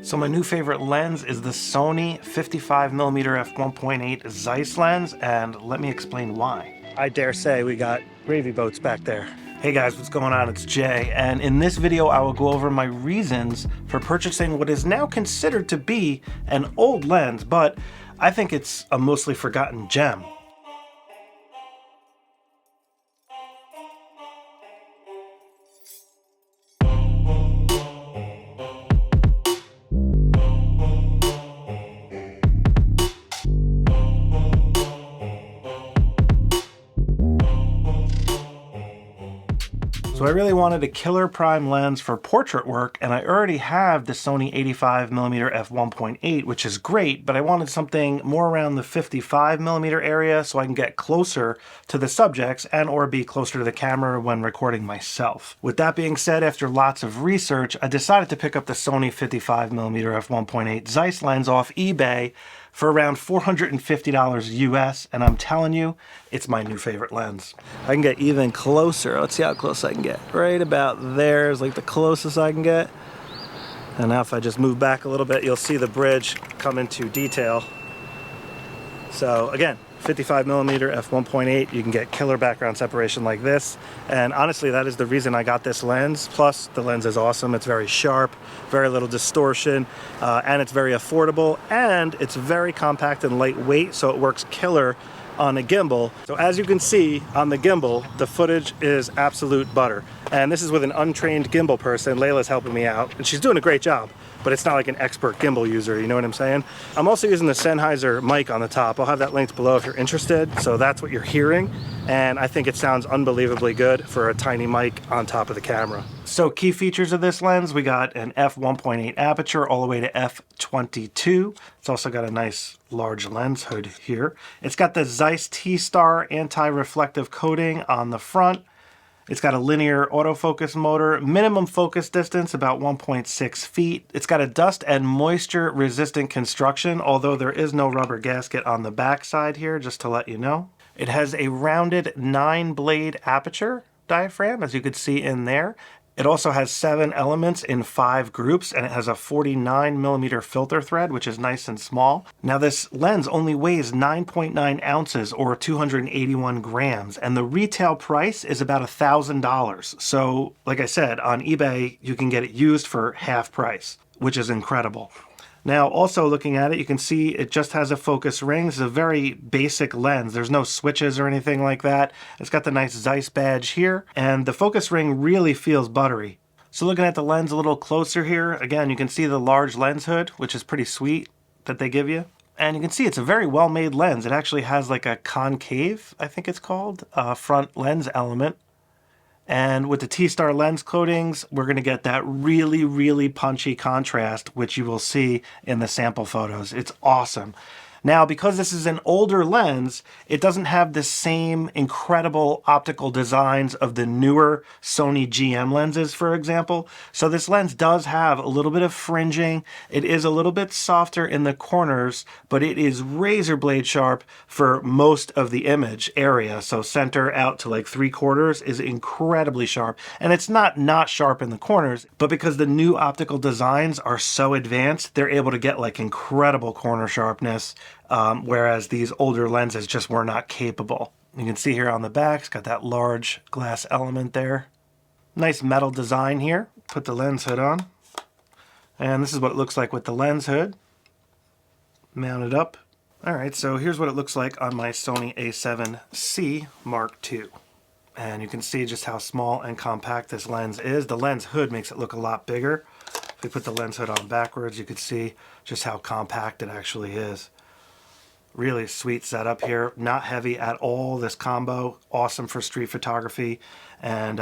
So my new favorite lens is the Sony 55mm f1.8 Zeiss lens, and let me explain why. I dare say we got gravy boats back there. Hey guys, what's going on? It's Jay, and in this video I will go over my reasons for purchasing what is now considered to be an old lens, but I think it's a mostly forgotten gem. So I really wanted a killer prime lens for portrait work, and I already have the Sony 85mm f1.8, which is great, but I wanted something more around the 55mm area so I can get closer to the subjects and or be closer to the camera when recording myself. With that being said, after lots of research, I decided to pick up the Sony 55mm f1.8 Zeiss lens off eBay for around $450 US, and I'm telling you, it's my new favorite lens. I can get even closer. Let's see how close I can get. Right about there is like the closest I can get. And now if I just move back a little bit, you'll see the bridge come into detail. So again, 55mm f1.8, you can get killer background separation like this, and honestly that is the reason I got this lens. Plus the lens is awesome. It's very sharp, very little distortion, and it's very affordable, and it's very compact and lightweight, so it works killer on a gimbal. So as you can see on the gimbal, the footage is absolute butter, and this is with an untrained gimbal person. Layla's helping me out and she's doing a great job, but it's not like an expert gimbal user, you know what I'm saying? I'm also using the Sennheiser mic on the top. I'll have that linked below if you're interested. So that's what you're hearing, and I think it sounds unbelievably good for a tiny mic on top of the camera. So key features of this lens, we got an f1.8 aperture all the way to f22. It's also got a nice large lens hood here. It's got the Zeiss T-Star anti-reflective coating on the front. It's got a linear autofocus motor, minimum focus distance about 1.6 feet. It's got a dust and moisture resistant construction, although there is no rubber gasket on the back side here, just to let you know. It has a rounded 9-blade aperture diaphragm, as you can see in there. It also has 7 elements in 5 groups, and it has a 49mm filter thread, which is nice and small. Now this lens only weighs 9.9 ounces or 281 grams, and the retail price is about $1,000. So like I said, on eBay, you can get it used for half price, which is incredible. Now, also looking at it, you can see it just has a focus ring. This is a very basic lens. There's no switches or anything like that. It's got the nice Zeiss badge here, and the focus ring really feels buttery. So looking at the lens a little closer here, again, you can see the large lens hood, which is pretty sweet that they give you. And you can see it's a very well-made lens. It actually has like a concave, I think it's called, front lens element. And with the T-Star lens coatings, we're going to get that really, really punchy contrast, which you will see in the sample photos. It's awesome. Now, because this is an older lens, it doesn't have the same incredible optical designs of the newer Sony GM lenses, for example. So this lens does have a little bit of fringing. It is a little bit softer in the corners, but it is razor blade sharp for most of the image area. So center out to like 3/4 is incredibly sharp. And it's not sharp in the corners, but because the new optical designs are so advanced, they're able to get like incredible corner sharpness. Whereas these older lenses just were not capable. You can see here on the back, it's got that large glass element there. Nice metal design here. Put the lens hood on. And this is what it looks like with the lens hood. Mount it up. Alright, so here's what it looks like on my Sony a7C Mark II. And you can see just how small and compact this lens is. The lens hood makes it look a lot bigger. If we put the lens hood on backwards, you can see just how compact it actually is. Really sweet setup here, not heavy at all. This combo, awesome for street photography. And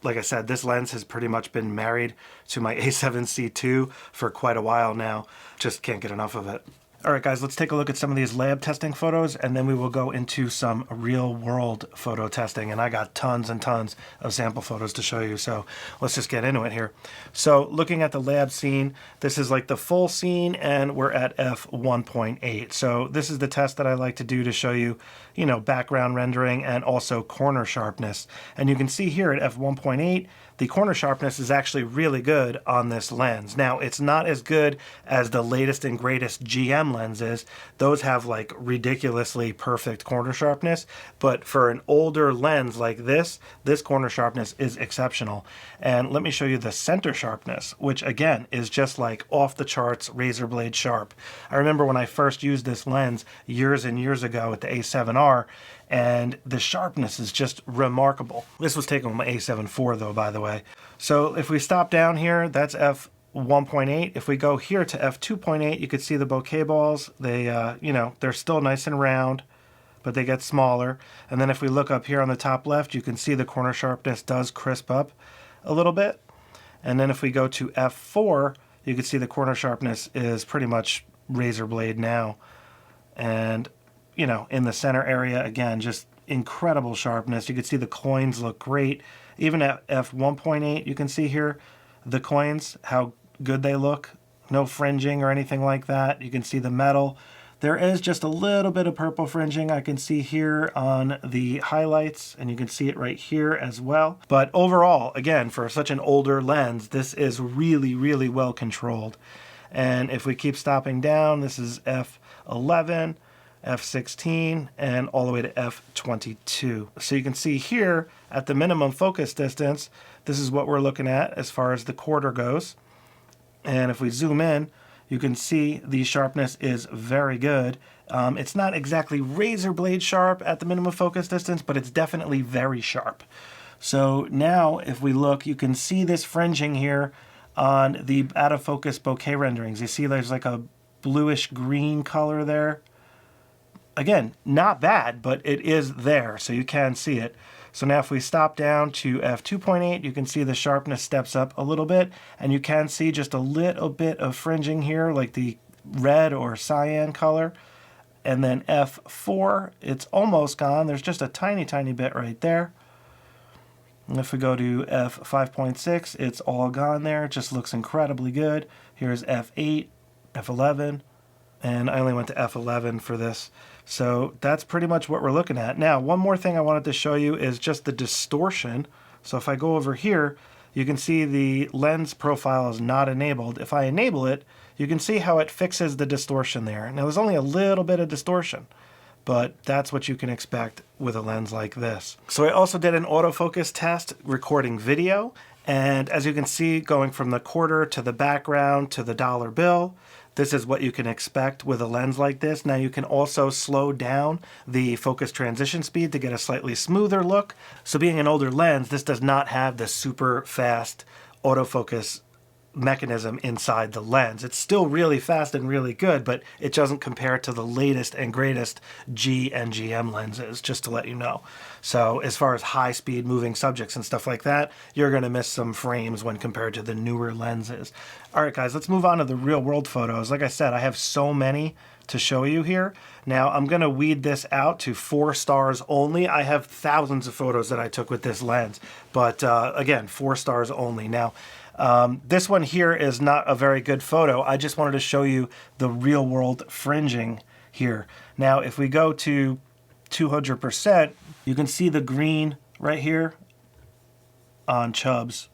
like I said, this lens has pretty much been married to my a7C II for quite a while now. Just can't get enough of it. All right, guys, let's take a look at some of these lab testing photos, and then we will go into some real world photo testing. And I got tons and tons of sample photos to show you, so let's just get into it here. So looking at the lab scene, this is like the full scene, and we're at f1.8. So this is the test that I like to do to show you, background rendering and also corner sharpness. And you can see here at f1.8, the corner sharpness is actually really good on this lens. Now, it's not as good as the latest and greatest GM lenses. Those have like ridiculously perfect corner sharpness, but for an older lens like this corner sharpness is exceptional. And let me show you the center sharpness, which again is just like off the charts, razor blade sharp. I remember when I first used this lens years and years ago with the A7R, and the sharpness is just remarkable. This was taken with my A7 IV though, by the way. So if we stop down here, that's f1.8. If we go here to f2.8, you could see the bokeh balls. They, you know, they're still nice and round, but they get smaller. And then if we look up here on the top left, you can see the corner sharpness does crisp up a little bit. And then if we go to f4, you can see the corner sharpness is pretty much razor blade now. And you know, in the center area, again, just incredible sharpness. You can see the coins look great. Even at f1.8, you can see here the coins, how good they look. No fringing or anything like that. You can see the metal. There is just a little bit of purple fringing I can see here on the highlights, and you can see it right here as well. But overall, again, for such an older lens, this is really, really well controlled. And if we keep stopping down, this is f11, f16, and all the way to f22. So you can see here at the minimum focus distance, this is what we're looking at as far as the quarter goes. And if we zoom in, you can see the sharpness is very good. It's not exactly razor blade sharp at the minimum focus distance, but it's definitely very sharp. So now if we look, you can see this fringing here on the out of focus bokeh renderings. You see there's like a bluish green color there. Again, not bad, but it is there, so you can see it. So now if we stop down to f2.8, you can see the sharpness steps up a little bit, and you can see just a little bit of fringing here, like the red or cyan color. And then f4, it's almost gone. There's just a tiny, tiny bit right there. And if we go to f5.6, it's all gone there. It just looks incredibly good. Here's f8, f11, and I only went to f11 for this. So that's pretty much what we're looking at. Now, one more thing I wanted to show you is just the distortion. So if I go over here, you can see the lens profile is not enabled. If I enable it, you can see how it fixes the distortion there. Now, there's only a little bit of distortion, but that's what you can expect with a lens like this. So I also did an autofocus test recording video. And as you can see, going from the quarter to the background to the dollar bill, this is what you can expect with a lens like this. Now you can also slow down the focus transition speed to get a slightly smoother look. So being an older lens, this does not have the super fast autofocus mechanism inside the lens. It's still really fast and really good, but it doesn't compare to the latest and greatest G and GM lenses, just to let you know. So as far as high speed moving subjects and stuff like that, you're going to miss some frames when compared to the newer lenses. All right, guys, let's move on to the real world photos. Like I said, I have so many to show you here. Now I'm going to weed this out to 4 stars only. I have thousands of photos that I took with this lens, but again, 4 stars only. Now, this one here is not a very good photo. I just wanted to show you the real world fringing here. Now, if we go to 200%, you can see the green right here on Chubbs.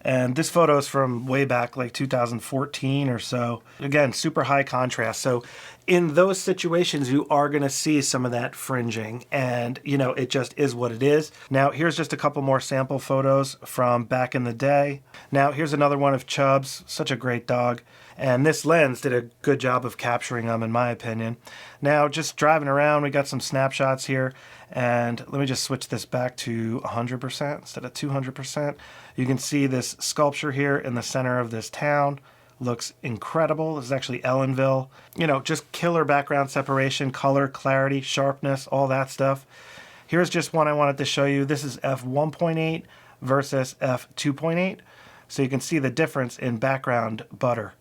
And this photo is from way back, like 2014 or so. Again, super high contrast. So in those situations, you are going to see some of that fringing. And, you know, it just is what it is. Now, here's just a couple more sample photos from back in the day. Now, here's another one of Chubbs. Such a great dog. And this lens did a good job of capturing them, in my opinion. Now, just driving around, we got some snapshots here. And let me just switch this back to 100% instead of 200%. You can see this sculpture here in the center of this town. Looks incredible. This is actually Ellenville. You know, just killer background separation, color, clarity, sharpness, all that stuff. Here's just one I wanted to show you. This is f1.8 versus f2.8. So you can see the difference in background butter.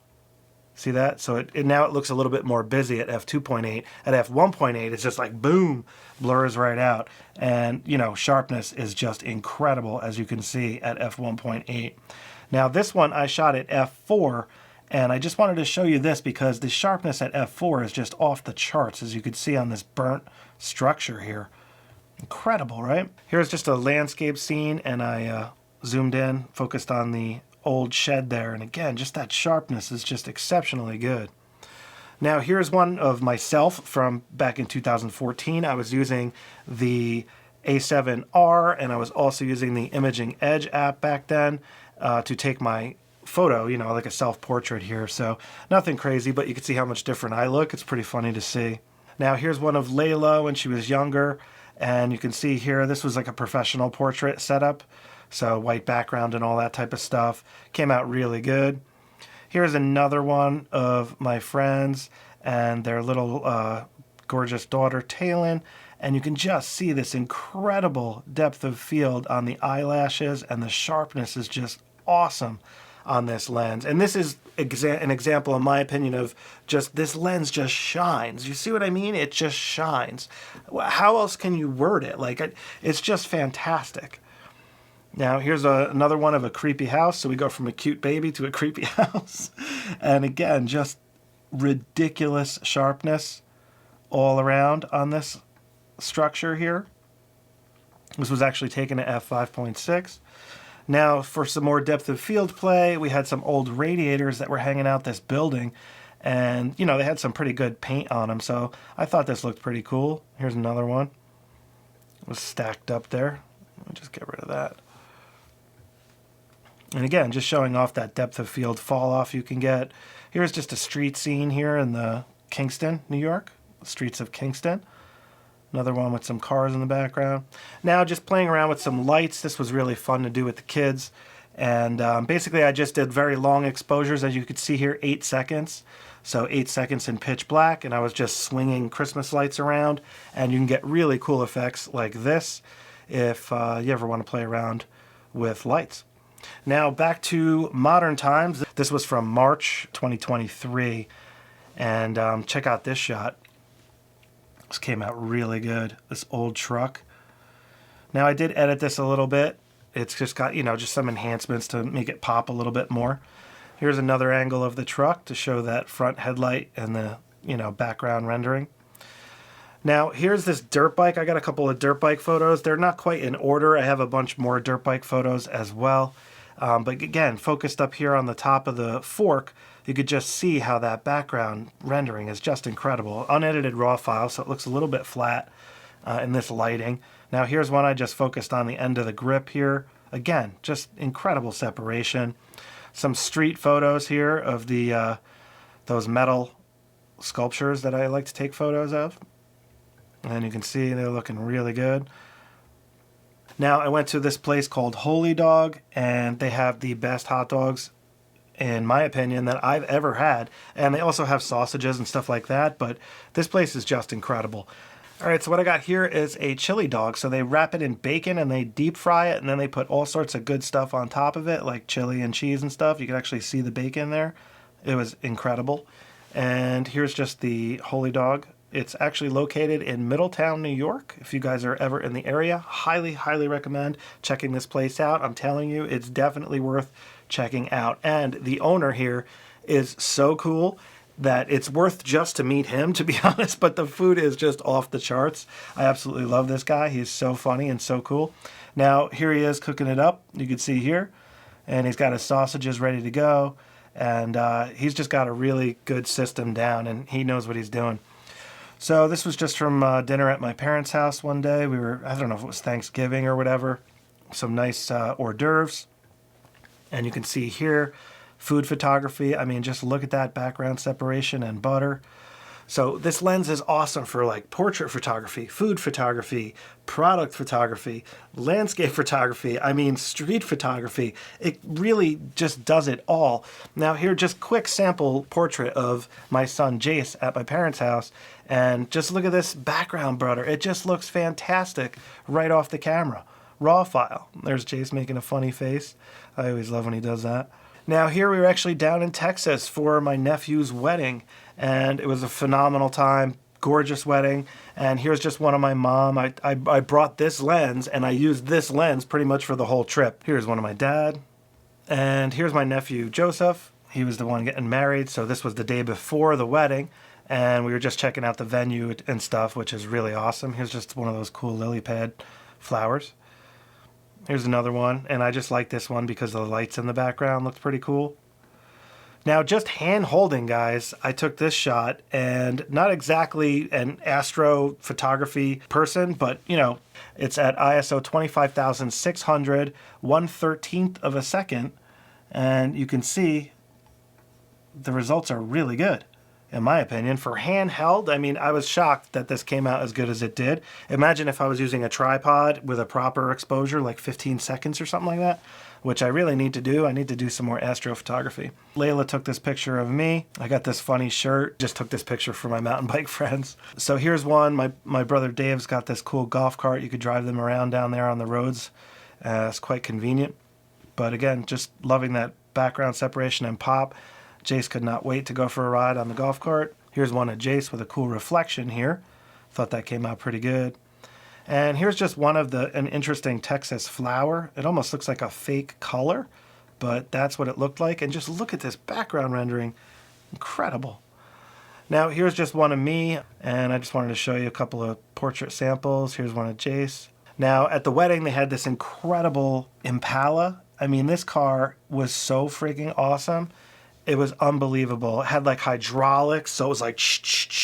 See that? So now it looks a little bit more busy at f2.8. At f1.8, it's just like boom, blurs right out. And, you know, sharpness is just incredible, as you can see at f1.8. Now, this one I shot at f4, and I just wanted to show you this because the sharpness at f4 is just off the charts, as you can see on this burnt structure here. Incredible, right? Here's just a landscape scene, and I zoomed in, focused on the old shed there. And again, just that sharpness is just exceptionally good. Now here's one of myself from back in 2014. I was using the A7R, and I was also using the Imaging Edge app back then to take my photo, you know, like a self-portrait here. So nothing crazy, but you can see how much different I look. It's pretty funny to see. Now here's one of Layla when she was younger, and you can see here this was like a professional portrait setup. So white background and all that type of stuff. Came out really good. Here's another one of my friends and their little gorgeous daughter, Taylin. And you can just see this incredible depth of field on the eyelashes, and the sharpness is just awesome on this lens. And this is an example, in my opinion, of just this lens just shines. You see what I mean? It just shines. How else can you word it? Like, it's just fantastic. Now, here's another one of a creepy house. So we go from a cute baby to a creepy house. And again, just ridiculous sharpness all around on this structure here. This was actually taken at f5.6. Now, for some more depth of field play, we had some old radiators that were hanging out this building. And, you know, they had some pretty good paint on them. So I thought this looked pretty cool. Here's another one. It was stacked up there. Let me just get rid of that. And again, just showing off that depth of field fall off you can get. Here's just a street scene here in the Kingston, New York. Streets of Kingston. Another one with some cars in the background. Now just playing around with some lights. This was really fun to do with the kids. And basically I just did very long exposures. As you could see here, 8 seconds. So 8 seconds in pitch black. And I was just swinging Christmas lights around. And you can get really cool effects like this if you ever want to play around with lights. Now back to modern times. This was from March 2023. And check out this shot. This came out really good. This old truck. Now I did edit this a little bit. It's just got, you know, just some enhancements to make it pop a little bit more. Here's another angle of the truck to show that front headlight and the, you know, background rendering. Now here's this dirt bike. I got a couple of dirt bike photos. They're not quite in order. I have a bunch more dirt bike photos as well. But again, focused up here on the top of the fork, you could just see how that background rendering is just incredible. Unedited raw file, so it looks a little bit flat in this lighting. Now here's one I just focused on the end of the grip here. Again, just incredible separation. Some street photos here of the those metal sculptures that I like to take photos of. And you can see they're looking really good. Now I went to this place called Holy Dog, and they have the best hot dogs, in my opinion, that I've ever had. And they also have sausages and stuff like that, but this place is just incredible. All right, so what I got here is a chili dog. So they wrap it in bacon and they deep fry it, and then they put all sorts of good stuff on top of it, like chili and cheese and stuff. You can actually see the bacon there. It was incredible. And here's just the Holy Dog. It's actually located in Middletown, New York. If you guys are ever in the area, highly, highly recommend checking this place out. I'm telling you, it's definitely worth checking out. And the owner here is so cool that it's worth just to meet him, to be honest, but the food is just off the charts. I absolutely love this guy. He's so funny and so cool. Now, here he is cooking it up. You can see here, and he's got his sausages ready to go, and he's just got a really good system down, and he knows what he's doing. So this was just from dinner at my parents' house one day. We were, I don't know if it was Thanksgiving or whatever, some nice hors d'oeuvres. And you can see here, food photography. I mean, just look at that background separation and butter. So this lens is awesome for like portrait photography, food photography, product photography, landscape photography, I mean street photography. It really just does it all. Now here, just quick sample portrait of my son Jace at my parents' house. And just look at this background butter. It just looks fantastic right off the camera. Raw file. There's Jace making a funny face. I always love when he does that. Now here we were actually down in Texas for my nephew's wedding, and it was a phenomenal time, gorgeous wedding. And here's just one of my mom. I brought this lens, and I used this lens pretty much for the whole trip. Here's one of my dad, and here's my nephew Joseph. He was the one getting married, so this was the day before the wedding, and we were just checking out the venue and stuff, which is really awesome. Here's just one of those cool lily pad flowers. Here's another one, and I just like this one because the lights in the background looked pretty cool. Now, just hand holding, guys, I took this shot, and not exactly an astrophotography person, but you know, it's at ISO 25,600, 1/13th of a second, and you can see the results are really good, in my opinion. For handheld, I mean, I was shocked that this came out as good as it did. Imagine if I was using a tripod with a proper exposure, like 15 seconds or something like that, which I really need to do. I need to do some more astrophotography. Layla took this picture of me. I got this funny shirt. Just took this picture for my mountain bike friends. So here's one. My brother Dave's got this cool golf cart. You could drive them around down there on the roads. It's quite convenient. But again, just loving that background separation and pop. Jace could not wait to go for a ride on the golf cart. Here's one of Jace with a cool reflection here. Thought that came out pretty good. And here's just one of an interesting Texas flower. It almost looks like a fake color, but that's what it looked like. And just look at this background rendering. Incredible. Now here's just one of me, and I just wanted to show you a couple of portrait samples. Here's one of Jace. Now at the wedding, they had this incredible Impala. I mean, this car was so freaking awesome. It was unbelievable. It had like hydraulics, so it was like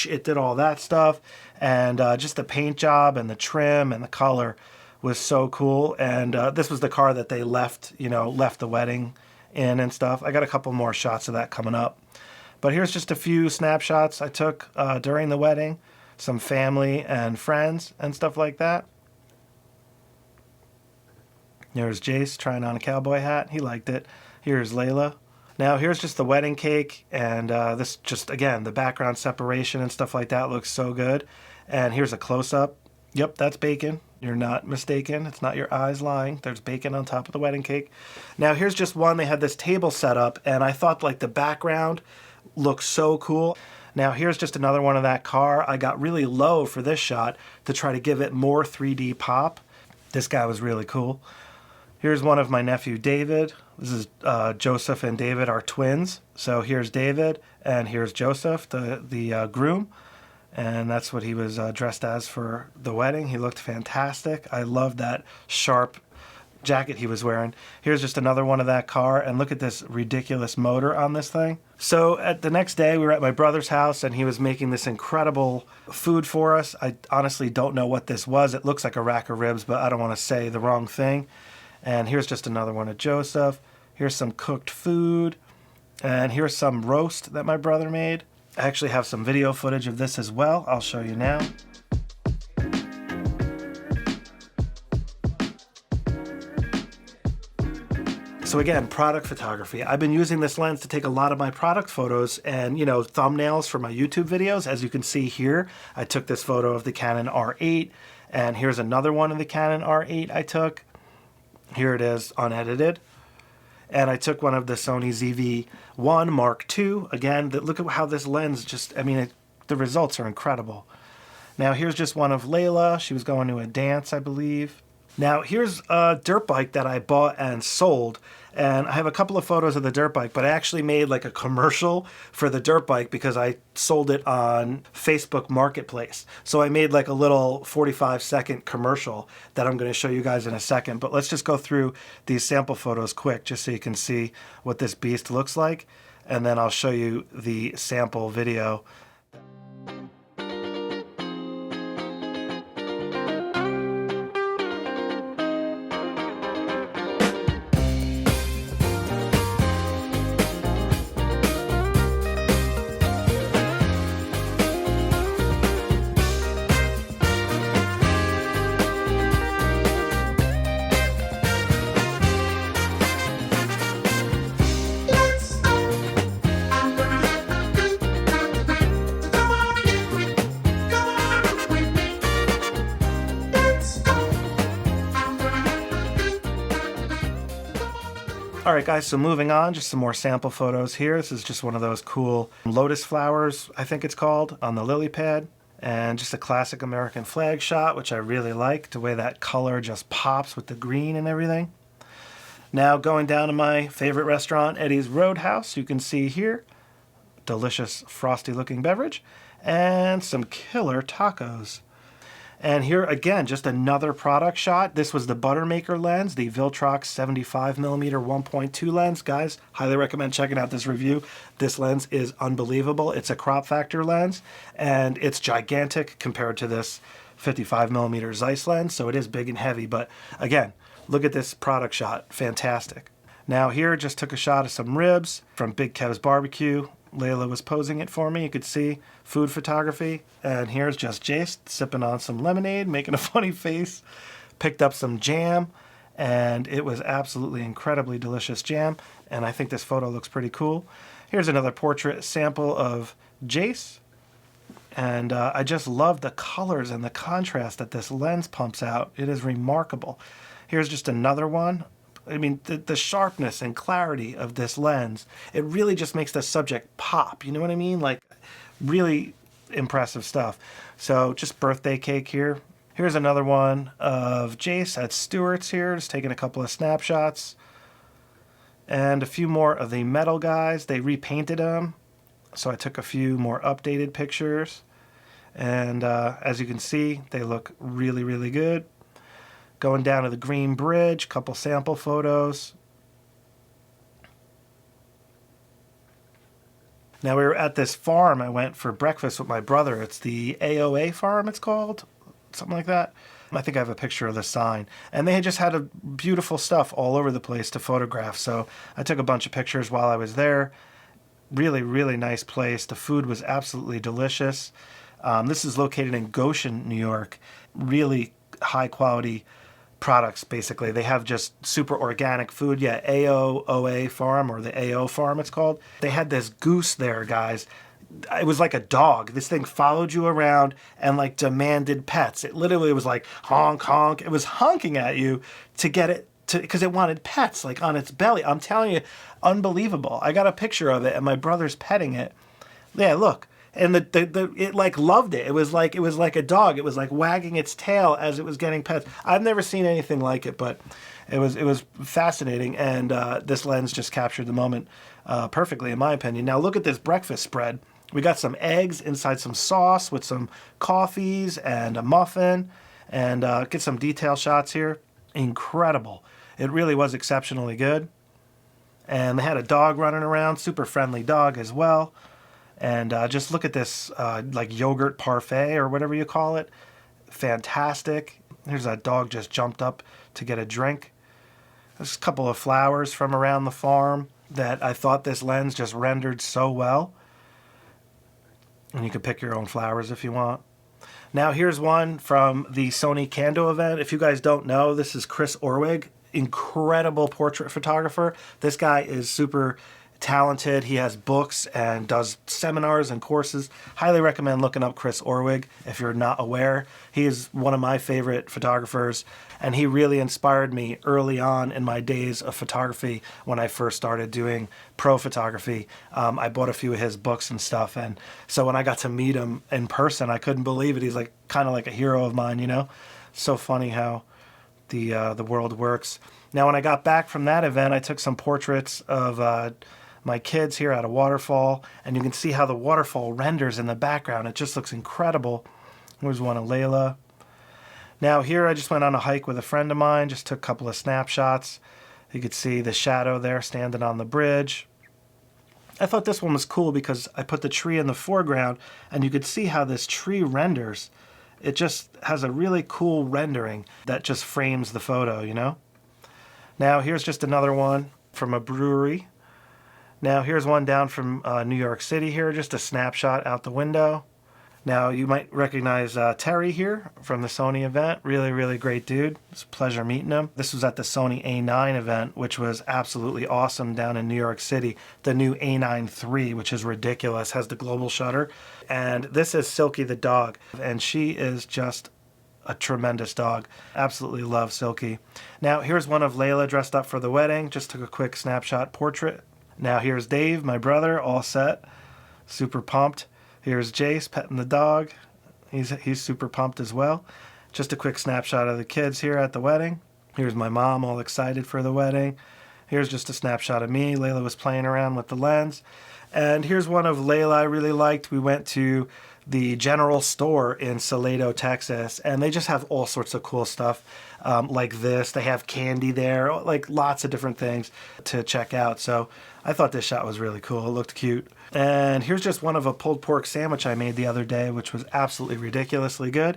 it did all that stuff. And just the paint job and the trim and the color was so cool. And this was the car that they left the wedding in and stuff. I got a couple more shots of that coming up. But here's just a few snapshots I took during the wedding. Some family and friends and stuff like that. There's Jace trying on a cowboy hat. He liked it. Here's Layla. Now here's just the wedding cake, and this just, again, the background separation and stuff like that looks so good. And here's a close-up. Yep, that's bacon. You're not mistaken. It's not your eyes lying. There's bacon on top of the wedding cake. Now here's just one. They had this table set up, and I thought like the background looked so cool. Now here's just another one of that car. I got really low for this shot to try to give it more 3D pop. This guy was really cool. Here's one of my nephew, David. This is Joseph and David are twins. So here's David, and here's Joseph, the groom. And that's what he was dressed as for the wedding. He looked fantastic. I love that sharp jacket he was wearing. Here's just another one of that car, and look at this ridiculous motor on this thing. So at the next day, we were at my brother's house, and he was making this incredible food for us. I honestly don't know what this was. It looks like a rack of ribs, but I don't want to say the wrong thing. And here's just another one of Joseph. Here's some cooked food. And here's some roast that my brother made. I actually have some video footage of this as well. I'll show you now. So again, product photography. I've been using this lens to take a lot of my product photos and, thumbnails for my YouTube videos. As you can see here, I took this photo of the Canon R8, and here's another one of the Canon R8 I took. Here it is, unedited. And I took one of the Sony ZV-1 Mark II. Again, look at how this lens the results are incredible. Now here's just one of Layla. She was going to a dance, I believe. Now here's a dirt bike that I bought and sold. And I have a couple of photos of the dirt bike, but I actually made like a commercial for the dirt bike because I sold it on Facebook Marketplace. So I made like a little 45-second commercial that I'm going to show you guys in a second. But let's just go through these sample photos quick just so you can see what this beast looks like. And then I'll show you the sample video. Alright guys, so moving on, just some more sample photos here. This is just one of those cool lotus flowers, I think it's called, on the lily pad. And just a classic American flag shot, which I really like, the way that color just pops with the green and everything. Now going down to my favorite restaurant, Eddie's Roadhouse. You can see here, delicious frosty looking beverage, and some killer tacos. And here again, just another product shot. This was the Buttermaker lens, the Viltrox 75mm 1.2 lens. Guys, highly recommend checking out this review. This lens is unbelievable. It's a crop factor lens, and it's gigantic compared to this 55mm Zeiss lens, so it is big and heavy. But again, look at this product shot. Fantastic. Now here, just took a shot of some ribs from Big Kev's Barbecue. Layla was posing it for me. You could see food photography. And here's just Jace sipping on some lemonade, making a funny face. Picked up some jam, and it was absolutely incredibly delicious jam. And I think this photo looks pretty cool. Here's another portrait sample of Jace. And I just love the colors and the contrast that this lens pumps out. It is remarkable. Here's just another one. I mean, the sharpness and clarity of this lens, it really just makes the subject pop. You know what I mean? Like, really impressive stuff. So, just birthday cake here. Here's another one of Jace at Stewart's here, just taking a couple of snapshots. And a few more of the metal guys. They repainted them, so I took a few more updated pictures. And as you can see, they look really, really good. Going down to the Green Bridge, couple sample photos. Now we were at this farm. I went for breakfast with my brother. It's the AOA farm, it's called. Something like that. I think I have a picture of the sign. And they had just had a beautiful stuff all over the place to photograph. So I took a bunch of pictures while I was there. Really, really nice place. The food was absolutely delicious. This is located in Goshen, New York. Really high quality products, basically. They have just super organic food. Yeah, AOA farm, or the AO farm it's called. They had this goose there, guys. It was like a dog. This thing followed you around and like demanded pets. It literally was like honk, honk. It was honking at you to get it to, because it wanted pets like on its belly. I'm telling you, unbelievable. I got a picture of it and my brother's petting it. Yeah, look. And it like loved it. It was like a dog. It was like wagging its tail as it was getting pets. I've never seen anything like it, but it was fascinating. And this lens just captured the moment perfectly, in my opinion. Now look at this breakfast spread. We got some eggs inside some sauce with some coffees and a muffin, and get some detail shots here. Incredible. It really was exceptionally good. And they had a dog running around, super friendly dog as well. And just look at this like yogurt parfait or whatever you call it. Fantastic. Here's that dog just jumped up to get a drink. There's a couple of flowers from around the farm that I thought this lens just rendered so well. And you can pick your own flowers if you want. Now here's one from the Sony Kando event. If you guys don't know, this is Chris Orwig. Incredible portrait photographer. This guy is super talented. He has books and does seminars and courses. Highly recommend looking up Chris Orwig if you're not aware. He is one of my favorite photographers, and he really inspired me early on in my days of photography when I first started doing pro photography. I bought a few of his books and stuff, and so when I got to meet him in person, I couldn't believe it. He's like kind of like a hero of mine, you know? So funny how the world works. Now when I got back from that event, I took some portraits of my kids here at a waterfall, and you can see how the waterfall renders in the background. It just looks incredible. Here's one of Layla. Now here I just went on a hike with a friend of mine, just took a couple of snapshots. You could see the shadow there standing on the bridge. I thought this one was cool because I put the tree in the foreground, and you could see how this tree renders. It just has a really cool rendering that just frames the photo, you know? Now here's just another one from a brewery. Now here's one down from New York City here, just a snapshot out the window. Now you might recognize Terry here from the Sony event. Really, really great dude. It's a pleasure meeting him. This was at the Sony A9 event, which was absolutely awesome down in New York City. The new A9 III, which is ridiculous, has the global shutter. And this is Silky the dog, and she is just a tremendous dog. Absolutely love Silky. Now here's one of Layla dressed up for the wedding. Just took a quick snapshot portrait. Now here's Dave, my brother, all set. Super pumped. Here's Jace petting the dog. He's super pumped as well. Just a quick snapshot of the kids here at the wedding. Here's my mom all excited for the wedding. Here's just a snapshot of me. Layla was playing around with the lens. And here's one of Layla I really liked. We went to the general store in Salado, Texas, and they just have all sorts of cool stuff like this. They have candy there, like lots of different things to check out. So I thought this shot was really cool. It looked cute. And here's just one of a pulled pork sandwich I made the other day, which was absolutely ridiculously good.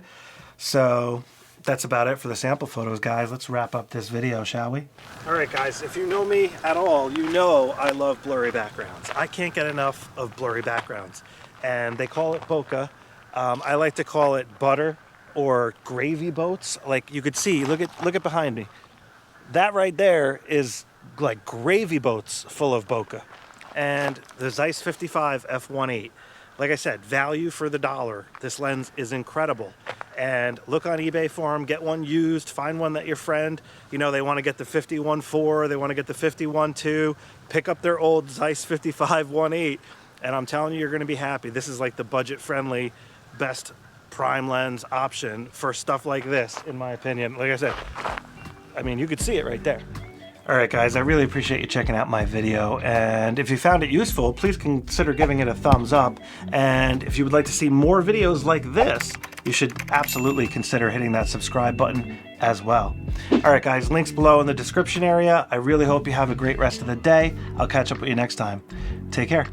So that's about it for the sample photos, guys. Let's wrap up this video, shall we? All right, guys, if you know me at all, you know I love blurry backgrounds. I can't get enough of blurry backgrounds. And they call it bokeh. I like to call it butter or gravy boats. Like you could see, look at behind me. That right there is like gravy boats full of bokeh. And the Zeiss 55 f1.8. Like I said, value for the dollar. This lens is incredible. And look on eBay for them, get one used, find one that your friend, you know, they want to get the 51.4, they want to get the 51.2, pick up their old Zeiss 55 1.8, and I'm telling you, you're going to be happy. This is like the budget-friendly, best prime lens option for stuff like this, in my opinion. Like I said, I mean, you could see it right there. All right, guys, I really appreciate you checking out my video, and if you found it useful, please consider giving it a thumbs up, and if you would like to see more videos like this, you should absolutely consider hitting that subscribe button as well. All right, guys, links below in the description area. I really hope you have a great rest of the day. I'll catch up with you next time. Take care.